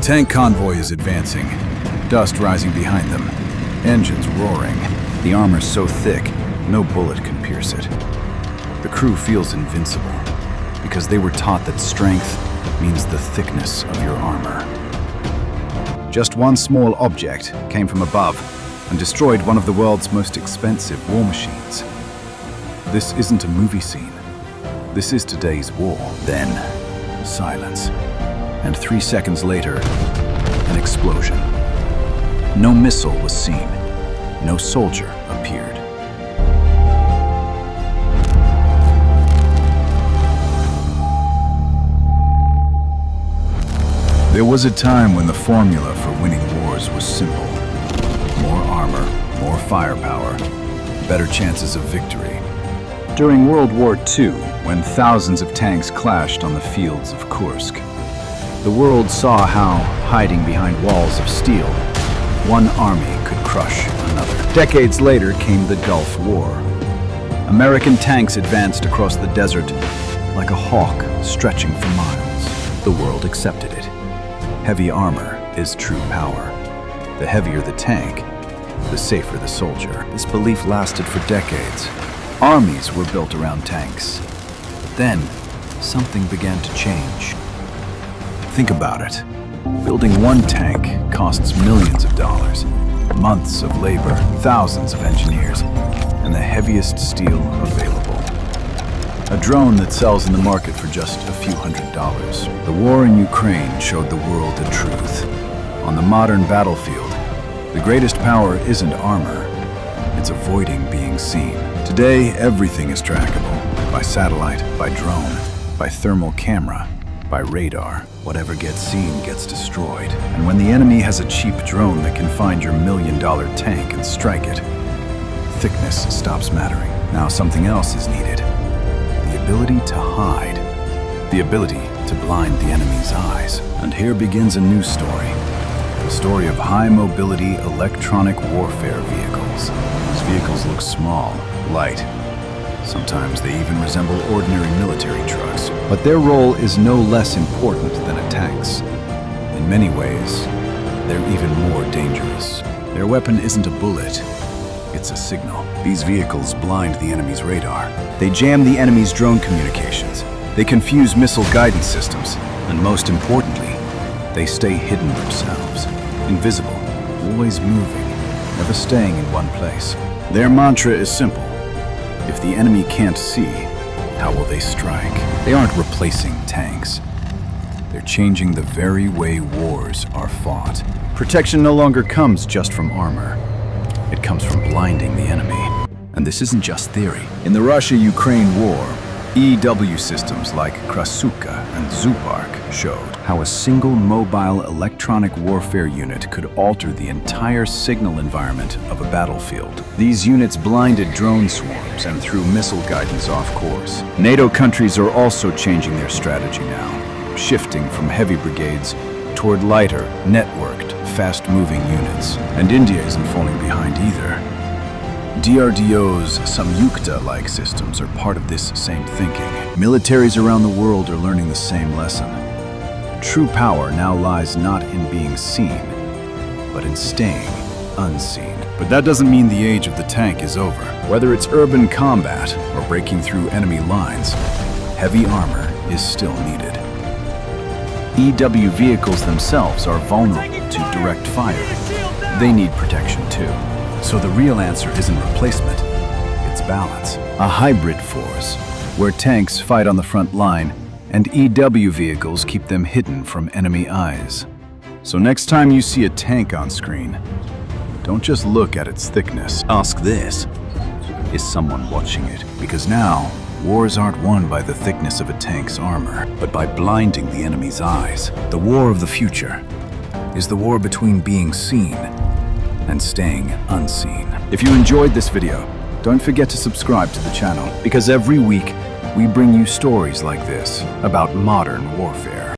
tank convoy is advancing, dust rising behind them, engines roaring. The armor's so thick, no bullet can pierce it. The crew feels invincible, because they were taught that strength means the thickness of your armor. Just one small object came from above and destroyed one of the world's most expensive war machines. This isn't a movie scene. This is today's war. Then, silence. And 3 seconds later, an explosion. No missile was seen. No soldier appeared. There was a time when the formula for winning wars was simple. More armor, more firepower, better chances of victory. During World War II, when thousands of tanks clashed on the fields of Kursk, the world saw how, hiding behind walls of steel, one army could crush another. Decades later came the Gulf War. American tanks advanced across the desert like a hawk stretching for miles. The world accepted it. Heavy armor is true power. The heavier the tank, the safer the soldier. This belief lasted for decades. Armies were built around tanks. But then, something began to change. Think about it. Building one tank costs millions of dollars, months of labor, thousands of engineers, and the heaviest steel available. A drone that sells in the market for just a few $100s. The war in Ukraine showed the world the truth. On the modern battlefield, the greatest power isn't armor, it's avoiding being seen. Today, everything is trackable. By satellite, by drone, by thermal camera, by radar. Whatever gets seen gets destroyed. And when the enemy has a cheap drone that can find your $1 million tank and strike it, thickness stops mattering. Now something else is needed. The ability to hide. The ability to blind the enemy's eyes. And here begins a new story. The story of high-mobility electronic warfare vehicles. These vehicles look small, light. Sometimes they even resemble ordinary military trucks. But their role is no less important than a tank's. In many ways, they're even more dangerous. Their weapon isn't a bullet, it's a signal. These vehicles blind the enemy's radar. They jam the enemy's drone communications. They confuse missile guidance systems. And most importantly, they stay hidden themselves. Invisible, always moving, never staying in one place. Their mantra is simple. If the enemy can't see, how will they strike? They aren't replacing tanks. They're changing the very way wars are fought. Protection no longer comes just from armor. It comes from blinding the enemy. And this isn't just theory. In the Russia-Ukraine war, EW systems like Krasuka and Zupark showed how a single mobile electronic warfare unit could alter the entire signal environment of a battlefield. These units blinded drone swarms and threw missile guidance off course. NATO countries are also changing their strategy now, shifting from heavy brigades toward lighter, networked, fast-moving units. And India isn't falling behind either. DRDO's Samyukta-like systems are part of this same thinking. Militaries around the world are learning the same lesson. True power now lies not in being seen, but in staying unseen. But that doesn't mean the age of the tank is over. Whether it's urban combat or breaking through enemy lines, heavy armor is still needed. EW vehicles themselves are vulnerable to direct fire. They need protection too. So the real answer isn't replacement, it's balance. A hybrid force, where tanks fight on the front line and EW vehicles keep them hidden from enemy eyes. So next time you see a tank on screen, don't just look at its thickness. Ask this, is someone watching it? Because now, wars aren't won by the thickness of a tank's armor, but by blinding the enemy's eyes. The war of the future is the war between being seen and staying unseen. If you enjoyed this video, don't forget to subscribe to the channel, because every week we bring you stories like this about modern warfare.